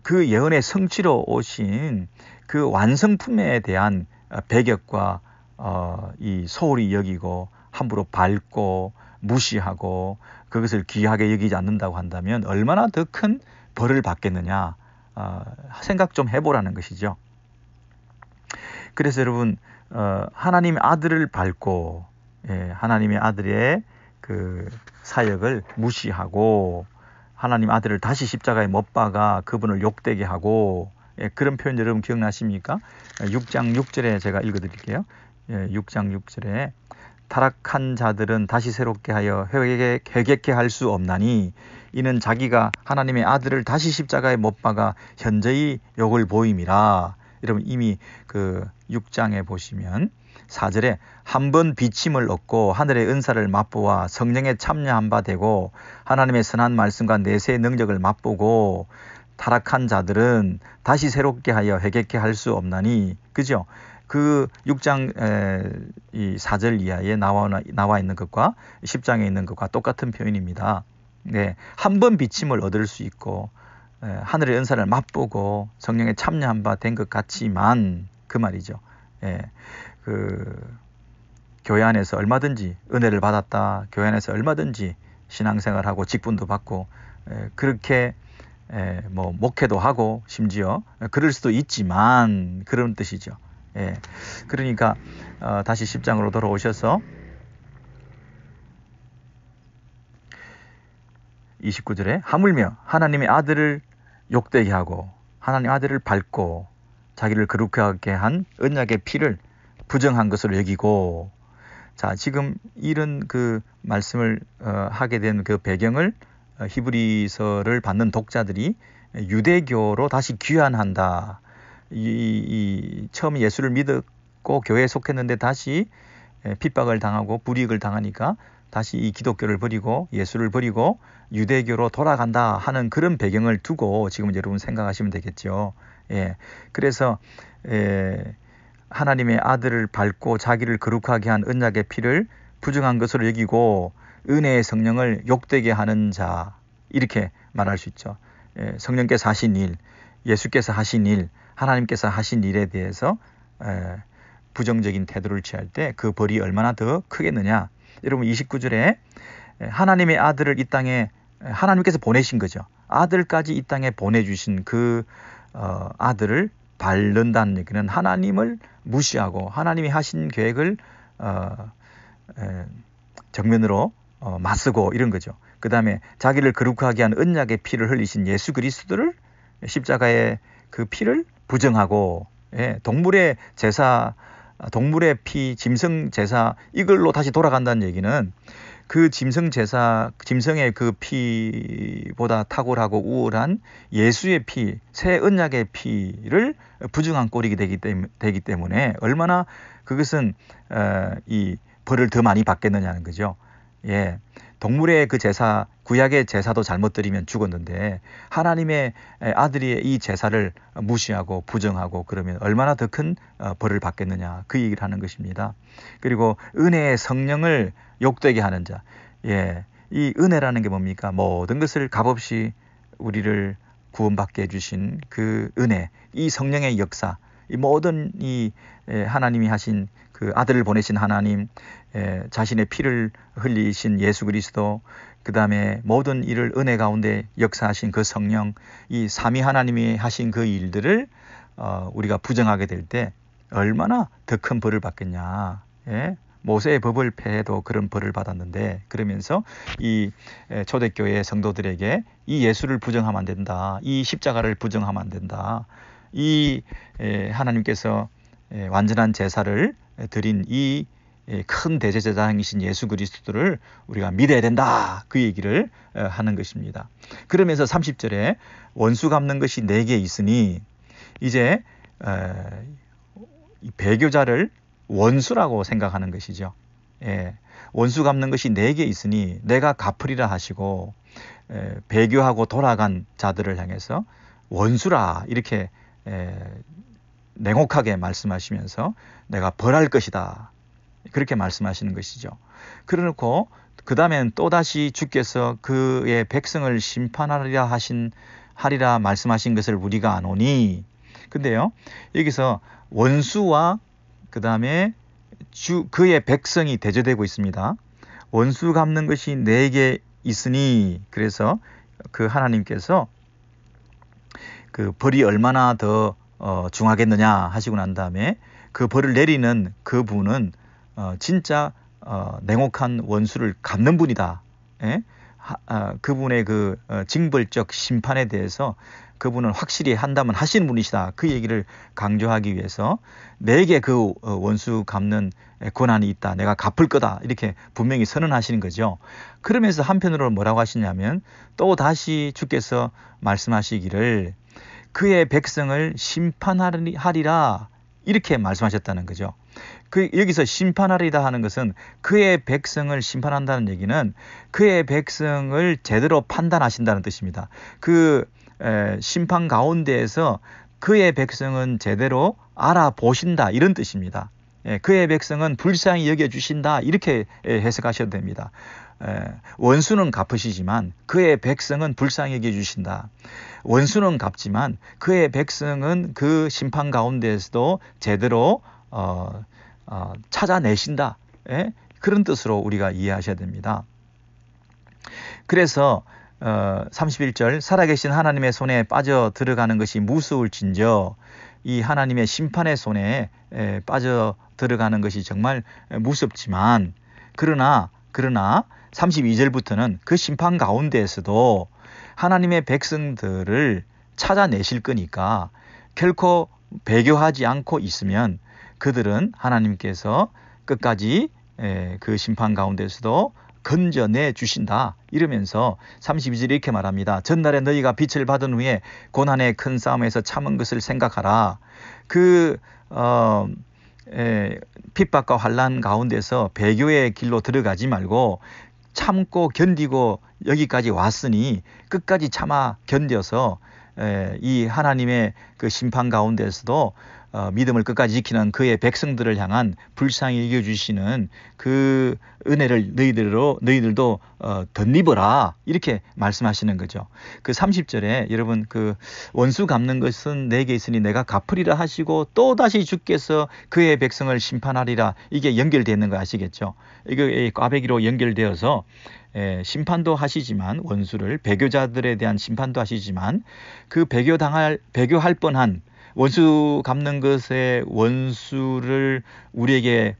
그 예언의 성취로 오신 그 완성품에 대한 배격과 이 소홀히 여기고 함부로 밟고 무시하고 그것을 귀하게 여기지 않는다고 한다면 얼마나 더 큰 벌을 받겠느냐, 생각 좀 해보라는 것이죠. 그래서 여러분 하나님의 아들을 밟고 하나님의 아들의 그 사역을 무시하고 하나님 아들을 다시 십자가에 못 박아 그분을 욕되게 하고, 그런 표현 여러분 기억나십니까? 6장 6절에 제가 읽어드릴게요. 6장 6절에 타락한 자들은 다시 새롭게 하여 회개케 할 수 없나니 이는 자기가 하나님의 아들을 다시 십자가에 못 박아 현저히 욕을 보임이라. 여러분 이미 그 6장에 보시면 4절에 한 번 비침을 얻고 하늘의 은사를 맛보아 성령에 참여한 바 되고 하나님의 선한 말씀과 내세의 능력을 맛보고 타락한 자들은 다시 새롭게 하여 회개케 할 수 없나니, 그죠? 그 6장 이 4절 이하에 나와 있는 것과 10장에 있는 것과 똑같은 표현입니다. 네, 한 번 비침을 얻을 수 있고 하늘의 은사를 맛보고 성령에 참여한 바 된 것 같지만 그 말이죠. 그 교회 안에서 얼마든지 은혜를 받았다, 교회 안에서 얼마든지 신앙생활하고 직분도 받고 그렇게 뭐 목회도 하고 심지어 그럴 수도 있지만, 그런 뜻이죠. 그러니까 다시 10장으로 돌아오셔서 29절에 하물며 하나님의 아들을 욕되게 하고 하나님 아들을 밟고 자기를 거룩하게 한 언약의 피를 부정한 것으로 여기고, 자 지금 이런 그 말씀을 하게 된 그 배경을 히브리서를 받는 독자들이 유대교로 다시 귀환한다, 처음 예수를 믿었고 교회에 속했는데 다시 핍박을 당하고 불이익을 당하니까 다시 이 기독교를 버리고 예수를 버리고 유대교로 돌아간다 하는 그런 배경을 두고 지금 여러분 생각하시면 되겠죠. 예. 그래서 하나님의 아들을 밟고 자기를 거룩하게 한 언약의 피를 부정한 것으로 여기고 은혜의 성령을 욕되게 하는 자, 이렇게 말할 수 있죠. 성령께서 하신 일, 예수께서 하신 일, 하나님께서 하신 일에 대해서 부정적인 태도를 취할 때 그 벌이 얼마나 더 크겠느냐. 여러분 29절에 하나님의 아들을 이 땅에 하나님께서 보내신 거죠. 아들까지 이 땅에 보내주신 그 아들을 밟는다는 얘기는 하나님을 무시하고 하나님이 하신 계획을 정면으로 맞서고 이런 거죠. 그 다음에 자기를 거룩하게 한 언약의 피를 흘리신 예수 그리스도를 십자가의 그 피를 부정하고 동물의 제사, 동물의 피, 짐승 제사 이걸로 다시 돌아간다는 얘기는 그 짐승 제사, 짐승의 그 피보다 탁월하고 우월한 예수의 피, 새 언약의 피를 부정한 꼴이 되기 때문에 얼마나 그것은 이 벌을 더 많이 받겠느냐는 거죠. 예, 동물의 그 제사, 구약의 제사도 잘못 드리면 죽었는데 하나님의 아들이 이 제사를 무시하고 부정하고 그러면 얼마나 더 큰 벌을 받겠느냐, 그 얘기를 하는 것입니다. 그리고 은혜의 성령을 욕되게 하는 자, 예, 이 은혜라는 게 뭡니까? 모든 것을 값없이 우리를 구원받게 해주신 그 은혜, 이 성령의 역사, 이 모든 이 하나님이 하신 그 아들을 보내신 하나님, 자신의 피를 흘리신 예수 그리스도, 그 다음에 모든 일을 은혜 가운데 역사하신 그 성령, 이 삼위 하나님이 하신 그 일들을 우리가 부정하게 될 때 얼마나 더 큰 벌을 받겠냐. 예? 모세의 법을 폐해도 그런 벌을 받았는데, 그러면서 이 초대교회 성도들에게 이 예수를 부정하면 안 된다, 이 십자가를 부정하면 안 된다, 이 하나님께서 완전한 제사를 드린 이 큰 대제사장이신 예수 그리스도를 우리가 믿어야 된다, 그 얘기를 하는 것입니다. 그러면서 30절에 원수 갚는 것이 내게 있으니, 이제 배교자를 원수라고 생각하는 것이죠. 예, 원수 갚는 것이 내게 있으니 내가 갚으리라 하시고, 배교하고 돌아간 자들을 향해서 원수라 이렇게 냉혹하게 말씀하시면서 내가 벌할 것이다, 그렇게 말씀하시는 것이죠. 그래놓고 그 다음엔 또다시 주께서 그의 백성을 심판하리라 하리라 말씀하신 것을 우리가 아노니, 근데요 여기서 원수와 그 다음에 그의 백성이 대조되고 있습니다. 원수 갚는 것이 내게 있으니, 그래서 그 하나님께서 그 벌이 얼마나 더 중하겠느냐 하시고 난 다음에 그 벌을 내리는 그 분은 진짜 냉혹한 원수를 갚는 분이다. 예? 그분의 그 징벌적 심판에 대해서 그분은 확실히 한다면 하시는 분이시다, 그 얘기를 강조하기 위해서 내게 그 원수 갚는 권한이 있다, 내가 갚을 거다, 이렇게 분명히 선언하시는 거죠. 그러면서 한편으로 뭐라고 하시냐면 또 다시 주께서 말씀하시기를 그의 백성을 심판하리라, 이렇게 말씀하셨다는 거죠. 여기서 심판하리다 하는 것은 그의 백성을 심판한다는 얘기는 그의 백성을 제대로 판단하신다는 뜻입니다. 그 심판 가운데에서 그의 백성은 제대로 알아보신다, 이런 뜻입니다. 그의 백성은 불쌍히 여겨주신다, 이렇게 해석하셔도 됩니다. 원수는 갚으시지만 그의 백성은 불쌍히 여겨주신다. 원수는 갚지만 그의 백성은 그 심판 가운데에서도 제대로 찾아내신다, 그런 뜻으로 우리가 이해하셔야 됩니다. 그래서 31절 살아계신 하나님의 손에 빠져 들어가는 것이 무서울진저, 이 하나님의 심판의 손에 빠져 들어가는 것이 정말 무섭지만, 그러나 32절부터는 그 심판 가운데에서도 하나님의 백성들을 찾아내실 거니까 결코 배교하지 않고 있으면 그들은 하나님께서 끝까지 그 심판 가운데서도 건져내 주신다. 이러면서 32절에 이렇게 말합니다. 전날에 너희가 빛을 받은 후에 고난의 큰 싸움에서 참은 것을 생각하라. 핍박과 환난 가운데서 배교의 길로 들어가지 말고 참고 견디고 여기까지 왔으니 끝까지 참아 견뎌서 이 하나님의 그 심판 가운데서도 믿음을 끝까지 지키는 그의 백성들을 향한 불쌍히 여겨주시는 그 은혜를 너희들도 덧입어라. 이렇게 말씀하시는 거죠. 그 30절에 여러분 그 원수 갚는 것은 내게 있으니 내가 갚으리라 하시고 또다시 주께서 그의 백성을 심판하리라. 이게 연결되는 거 아시겠죠? 이거 꽈배기로 연결되어서 심판도 하시지만 원수를 배교자들에 대한 심판도 하시지만 그 배교할 뻔한 원수 갚는 것에 원수를 우리에게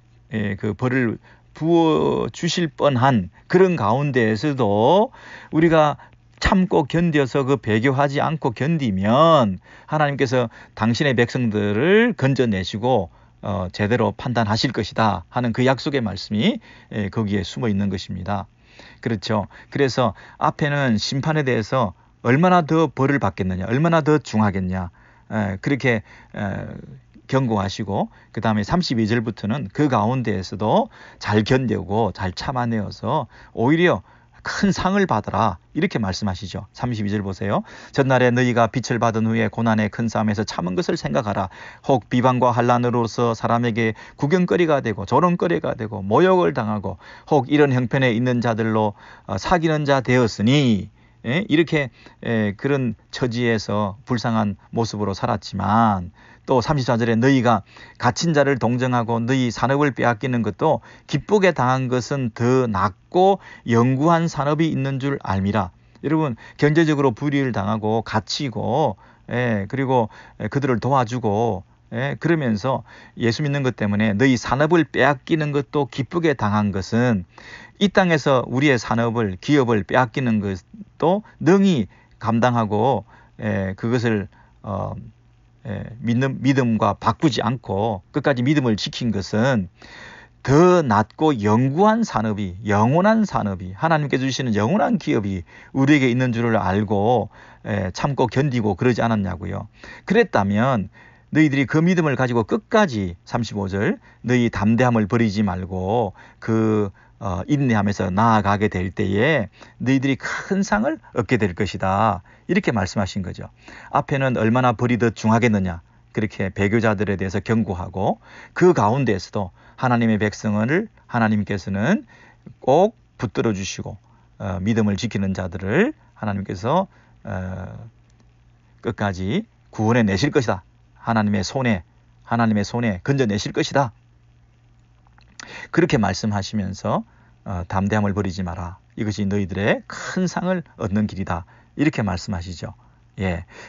그 벌을 부어 주실 뻔한 그런 가운데에서도 우리가 참고 견뎌서 그 배교하지 않고 견디면 하나님께서 당신의 백성들을 건져내시고 제대로 판단하실 것이다 하는 그 약속의 말씀이 거기에 숨어 있는 것입니다. 그렇죠. 그래서 앞에는 심판에 대해서 얼마나 더 벌을 받겠느냐, 얼마나 더 중하겠냐, 그렇게 경고하시고 그 다음에 32절부터는 그 가운데에서도 잘 견디고 잘 참아내어서 오히려 큰 상을 받으라 이렇게 말씀하시죠. 32절 보세요. 전날에 너희가 빛을 받은 후에 고난의 큰 싸움에서 참은 것을 생각하라. 혹 비방과 환난으로서 사람에게 구경거리가 되고 조롱거리가 되고 모욕을 당하고 혹 이런 형편에 있는 자들로 사귀는 자 되었으니 이렇게 그런 처지에서 불쌍한 모습으로 살았지만 또 34절에 너희가 갇힌 자를 동정하고 너희 산업을 빼앗기는 것도 기쁘게 당한 것은 더 낫고 영구한 산업이 있는 줄 알미라. 여러분 경제적으로 불이익을 당하고 갇히고 그리고 그들을 도와주고 그러면서 예수 믿는 것 때문에 너희 산업을 빼앗기는 것도 기쁘게 당한 것은 이 땅에서 우리의 산업을 기업을 빼앗기는 것도 능히 감당하고 그것을 믿음과 바꾸지 않고 끝까지 믿음을 지킨 것은 더 낫고 영구한 산업이 영원한 산업이 하나님께서 주시는 영원한 기업이 우리에게 있는 줄을 알고 참고 견디고 그러지 않았냐고요. 그랬다면 너희들이 그 믿음을 가지고 끝까지 35절 너희 담대함을 버리지 말고 그 인내하면서 나아가게 될 때에 너희들이 큰 상을 얻게 될 것이다. 이렇게 말씀하신 거죠. 앞에는 얼마나 벌이 더 중하겠느냐. 그렇게 배교자들에 대해서 경고하고 그 가운데에서도 하나님의 백성을 하나님께서는 꼭 붙들어 주시고 믿음을 지키는 자들을 하나님께서 끝까지 구원해 내실 것이다. 하나님의 손에 건져내실 것이다. 그렇게 말씀하시면서 담대함을 버리지 마라. 이것이 너희들의 큰 상을 얻는 길이다. 이렇게 말씀하시죠.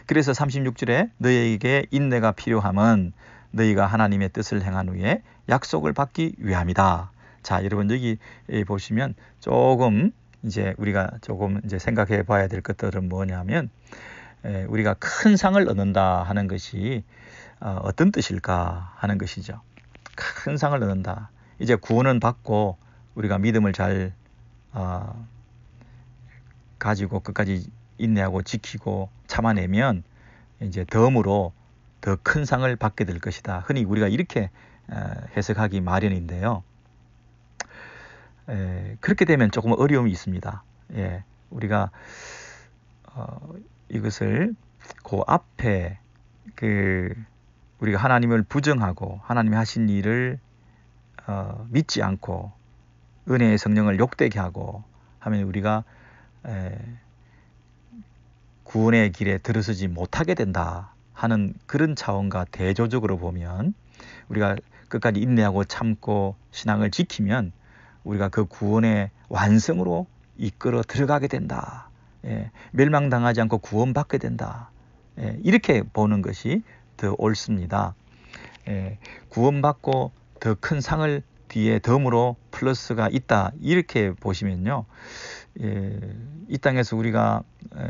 그래서 36절에 너희에게 인내가 필요함은 너희가 하나님의 뜻을 행한 후에 약속을 받기 위함이다. 자, 여러분 여기 보시면 우리가 조금 생각해 봐야 될 것들은 뭐냐면 우리가 큰 상을 얻는다 하는 것이 어떤 뜻일까 하는 것이죠. 큰 상을 얻는다. 이제 구원은 받고 우리가 믿음을 잘 가지고 끝까지 인내하고 지키고 참아내면 이제 덤으로 더 큰 상을 받게 될 것이다. 흔히 우리가 이렇게 해석하기 마련인데요. 그렇게 되면 조금 어려움이 있습니다. 우리가 이것을 그 앞에 우리가 하나님을 부정하고 하나님이 하신 일을 믿지 않고 은혜의 성령을 욕되게 하고 하면 우리가 구원의 길에 들어서지 못하게 된다 하는 그런 차원과 대조적으로 보면 우리가 끝까지 인내하고 참고 신앙을 지키면 우리가 그 구원의 완성으로 이끌어 들어가게 된다. 멸망당하지 않고 구원받게 된다. 이렇게 보는 것이 더 옳습니다. 구원받고 더 큰 상을 뒤에 덤으로 플러스가 있다. 이렇게 보시면요. 이 땅에서 우리가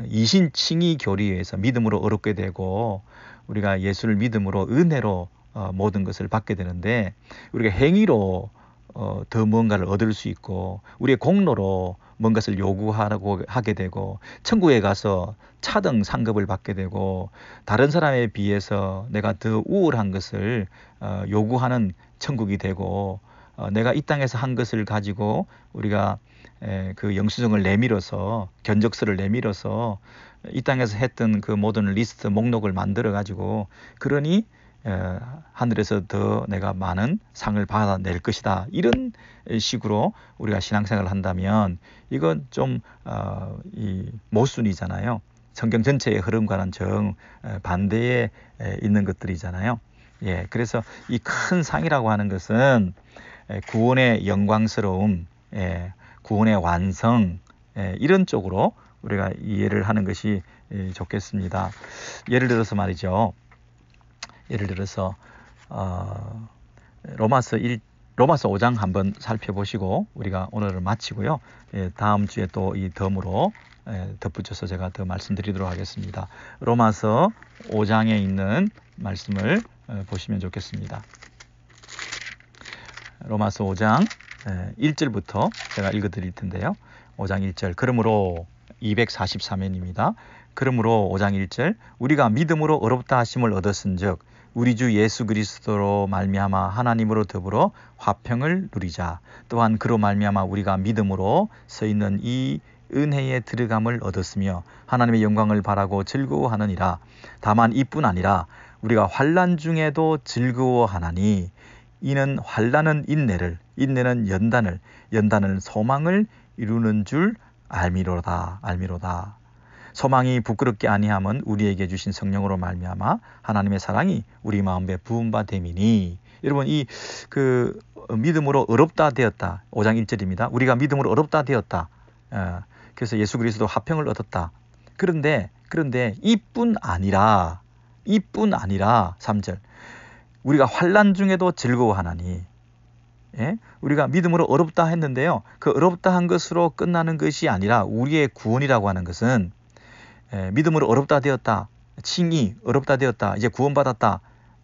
이신칭의 교리에서 믿음으로 얻게 되고 우리가 예수를 믿음으로 은혜로 모든 것을 받게 되는데 우리가 행위로 더 무언가를 얻을 수 있고 우리의 공로로 뭔가를 요구하고 하게 되고 천국에 가서 차등 상급을 받게 되고 다른 사람에 비해서 내가 더 우월한 것을 요구하는 천국이 되고 내가 이 땅에서 한 것을 가지고 우리가 그 영수증을 내밀어서 견적서를 내밀어서 이 땅에서 했던 그 모든 리스트 목록을 만들어 가지고 그러니 하늘에서 더 내가 많은 상을 받아낼 것이다. 이런 식으로 우리가 신앙생활을 한다면 이건 좀 이 모순이잖아요. 성경 전체의 흐름과는 정 반대에 있는 것들이잖아요. 예, 그래서 이 큰 상이라고 하는 것은 구원의 영광스러움, 구원의 완성, 이런 쪽으로 우리가 이해를 하는 것이 좋겠습니다. 예를 들어서 말이죠. 예를 들어서 로마서 5장 한번 살펴보시고 우리가 오늘은 마치고요. 다음 주에 또 이 덤으로 덧붙여서 제가 더 말씀드리도록 하겠습니다. 로마서 5장에 있는 말씀을 보시면 좋겠습니다. 로마서 5장 1절부터 제가 읽어드릴 텐데요. 5장 1절 그러므로 243회입니다. 그러므로 5장 1절 우리가 믿음으로 의롭다 하심을 얻었은즉 우리 주 예수 그리스도로 말미암아 하나님으로 더불어 화평을 누리자. 또한 그로 말미암아 우리가 믿음으로 서 있는 이 은혜에 들어감을 얻었으며 하나님의 영광을 바라고 즐거워하느니라. 다만 이뿐 아니라 우리가 환난 중에도 즐거워하나니 이는 환난은 인내를, 인내는 연단을, 연단은 소망을 이루는 줄 알미로다. 소망이 부끄럽게 아니함은 우리에게 주신 성령으로 말미암아 하나님의 사랑이 우리 마음에 부은 바 됨이니. 여러분 이 그 믿음으로 의롭다 되었다. 5장 1절입니다. 우리가 믿음으로 의롭다 되었다. 그래서 예수 그리스도 화평을 얻었다. 그런데 이뿐 아니라 3절 우리가 환난 중에도 즐거워하나니. 예? 우리가 믿음으로 어렵다 했는데요. 그 어렵다 한 것으로 끝나는 것이 아니라 우리의 구원이라고 하는 것은 믿음으로 어렵다 되었다. 칭의 어렵다 되었다. 이제 구원받았다.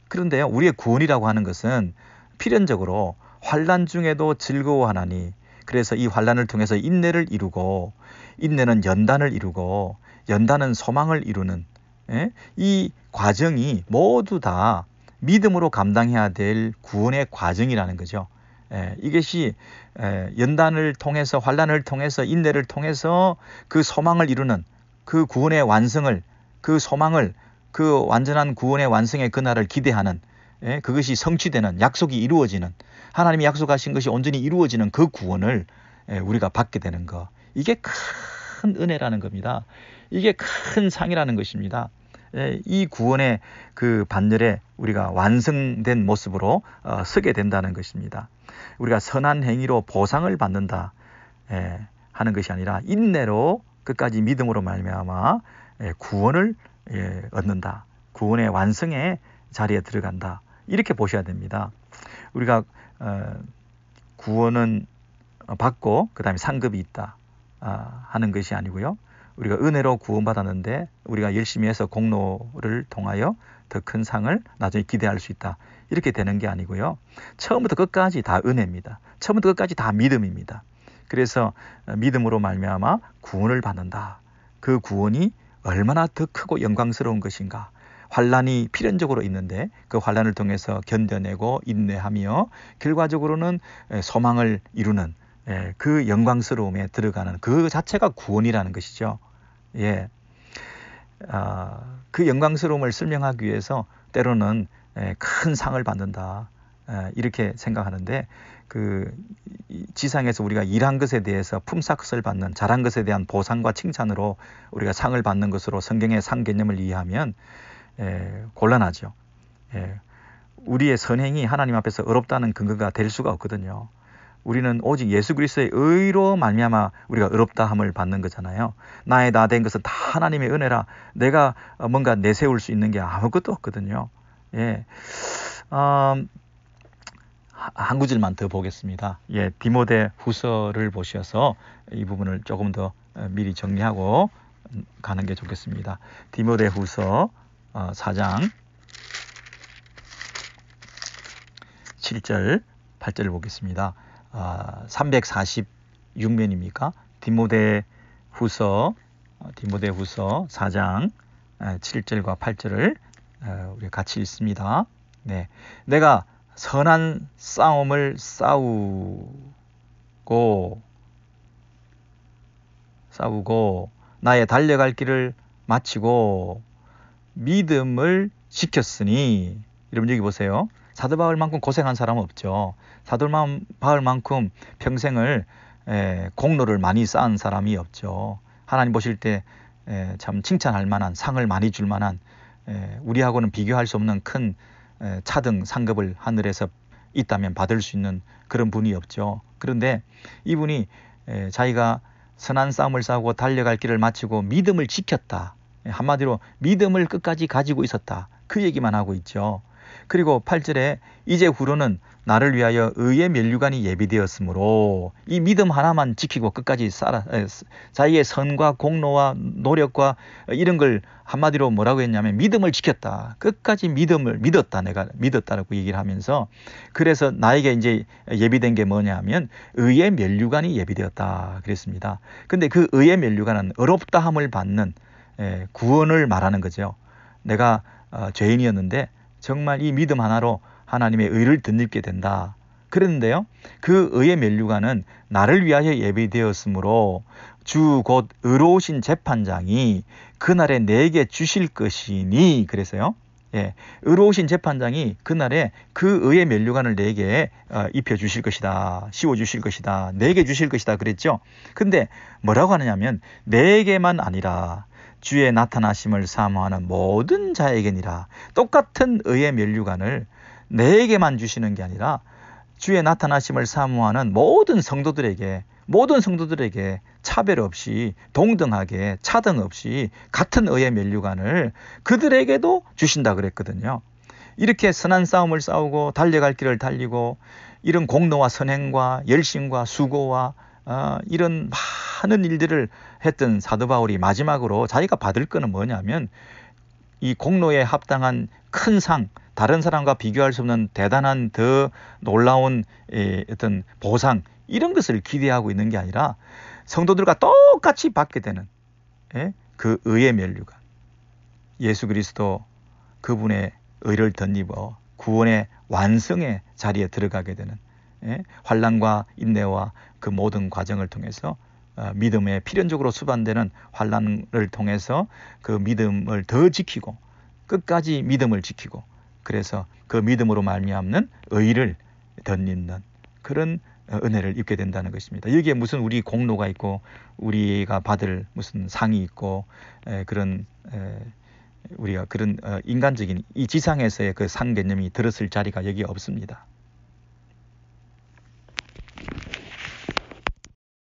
그런데요. 우리의 구원이라고 하는 것은 필연적으로 환난 중에도 즐거워하나니. 그래서 이 환난을 통해서 인내를 이루고 인내는 연단을 이루고 연단은 소망을 이루는 이 과정이 모두 다 믿음으로 감당해야 될 구원의 과정이라는 거죠. 이것이 연단을 통해서 환난을 통해서 인내를 통해서 그 소망을 이루는 그 구원의 완성을 그 소망을 그 완전한 구원의 완성의 그날을 기대하는 그것이 성취되는 약속이 이루어지는 하나님이 약속하신 것이 온전히 이루어지는 그 구원을 우리가 받게 되는 것. 이게 큰 은혜라는 겁니다. 이게 큰 상이라는 것입니다. 이 구원의 그 반열에 우리가 완성된 모습으로 서게 된다는 것입니다. 우리가 선한 행위로 보상을 받는다 하는 것이 아니라 인내로 끝까지 믿음으로 말미암아 구원을 얻는다. 구원의 완성의 자리에 들어간다. 이렇게 보셔야 됩니다. 우리가 구원은 받고 그 다음에 상급이 있다 하는 것이 아니고요. 우리가 은혜로 구원받았는데 우리가 열심히 해서 공로를 통하여 더 큰 상을 나중에 기대할 수 있다. 이렇게 되는 게 아니고요. 처음부터 끝까지 다 은혜입니다. 처음부터 끝까지 다 믿음입니다. 그래서 믿음으로 말미암아 구원을 받는다. 그 구원이 얼마나 더 크고 영광스러운 것인가. 환난이 필연적으로 있는데 그 환난을 통해서 견뎌내고 인내하며 결과적으로는 소망을 이루는 그 영광스러움에 들어가는 그 자체가 구원이라는 것이죠. 예, 그 영광스러움을 설명하기 위해서 때로는 큰 상을 받는다. 이렇게 생각하는데 그 지상에서 우리가 일한 것에 대해서 품삯을 받는 잘한 것에 대한 보상과 칭찬으로 우리가 상을 받는 것으로 성경의 상 개념을 이해하면 곤란하죠. 우리의 선행이 하나님 앞에서 의롭다는 근거가 될 수가 없거든요. 우리는 오직 예수 그리스도의 의로 말미암아 우리가 의롭다함을 받는 거잖아요. 나의 나 된 것은 다 하나님의 은혜라. 내가 뭔가 내세울 수 있는 게 아무것도 없거든요. 예. 한 구절만 더 보겠습니다. 예, 디모데 후서를 보셔서 이 부분을 조금 더 미리 정리하고 가는 게 좋겠습니다. 디모데 후서 4장 7절 8절을 보겠습니다. 346면입니까? 디모데후서 4장 7절과 8절을 우리 같이 읽습니다. 네, 내가 선한 싸움을 싸우고 나의 달려갈 길을 마치고 믿음을 지켰으니. 여러분 여기 보세요. 사도 바울만큼 고생한 사람은 없죠. 사도 바울만큼 평생을 공로를 많이 쌓은 사람이 없죠. 하나님 보실 때 참 칭찬할 만한, 상을 많이 줄 만한, 우리하고는 비교할 수 없는 큰 차등 상급을 하늘에서 있다면 받을 수 있는 그런 분이 없죠. 그런데 이분이 자기가 선한 싸움을 싸우고 달려갈 길을 마치고 믿음을 지켰다. 한마디로 믿음을 끝까지 가지고 있었다. 그 얘기만 하고 있죠. 그리고 8절에 이제 후로는 나를 위하여 의의 면류관이 예비되었으므로, 이 믿음 하나만 지키고 끝까지 자기의 선과 공로와 노력과 이런 걸 한마디로 뭐라고 했냐면 믿음을 지켰다. 끝까지 믿음을 믿었다. 내가 믿었다라고 얘기를 하면서, 그래서 나에게 이제 예비된 게 뭐냐 하면 의의 면류관이 예비되었다 그랬습니다. 근데 그 의의 면류관은 의롭다함을 받는 구원을 말하는 거죠. 내가 죄인이었는데 정말 이 믿음 하나로 하나님의 의를 덧입게 된다. 그랬는데요, 그 의의 면류관은 나를 위하여 예비되었으므로 주 곧 의로우신 재판장이 그날에 내게 주실 것이니. 그래서요, 의로우신 재판장이 그날에 그 의의 면류관을 내게 입혀주실 것이다, 씌워주실 것이다, 내게 주실 것이다 그랬죠. 근데 뭐라고 하느냐면 내게만 아니라 주의 나타나심을 사모하는 모든 자에게니라. 똑같은 의의 면류관을 내게만 주시는 게 아니라 주의 나타나심을 사모하는 모든 성도들에게 차별 없이 동등하게 차등 없이 같은 의의 면류관을 그들에게도 주신다 그랬거든요. 이렇게 선한 싸움을 싸우고 달려갈 길을 달리고 이런 공로와 선행과 열심과 수고와 이런 많은 일들을 했던 사도 바울이 마지막으로 자기가 받을 거는 뭐냐면 이 공로에 합당한 큰 상, 다른 사람과 비교할 수 없는 대단한 더 놀라운 어떤 보상, 이런 것을 기대하고 있는 게 아니라 성도들과 똑같이 받게 되는 그 의의 면류관, 예수 그리스도 그분의 의를 덧입어 구원의 완성의 자리에 들어가게 되는 환난과 인내와 그 모든 과정을 통해서 믿음에 필연적으로 수반되는 환난을 통해서 그 믿음을 더 지키고 끝까지 믿음을 지키고, 그래서 그 믿음으로 말미암는 의를 덧입는 그런 은혜를 입게 된다는 것입니다. 여기에 무슨 우리 공로가 있고 우리가 받을 무슨 상이 있고 그런 우리가 그런 인간적인 이 지상에서의 그 상 개념이 들었을 자리가 여기 없습니다.